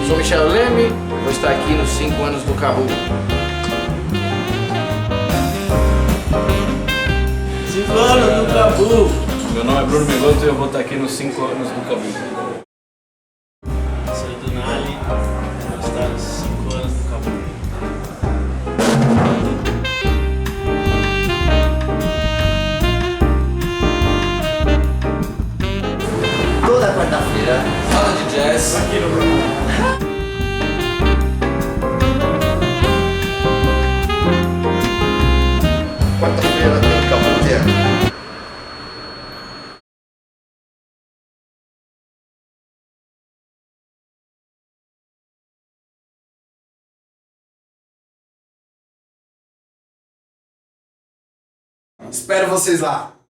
sou Michel Leme e vou estar aqui nos 5 anos do Cabu. 5 anos do Cabu! Meu nome é Bruno Migoto e eu vou estar aqui nos 5 anos do Cabu. Sou do Nali, vou estar nos 5 anos do Cabu. Toda quarta-feira, sala de jazz. Aqui no Bruno. Quarta-feira tem Cabu Jam. Espero vocês lá!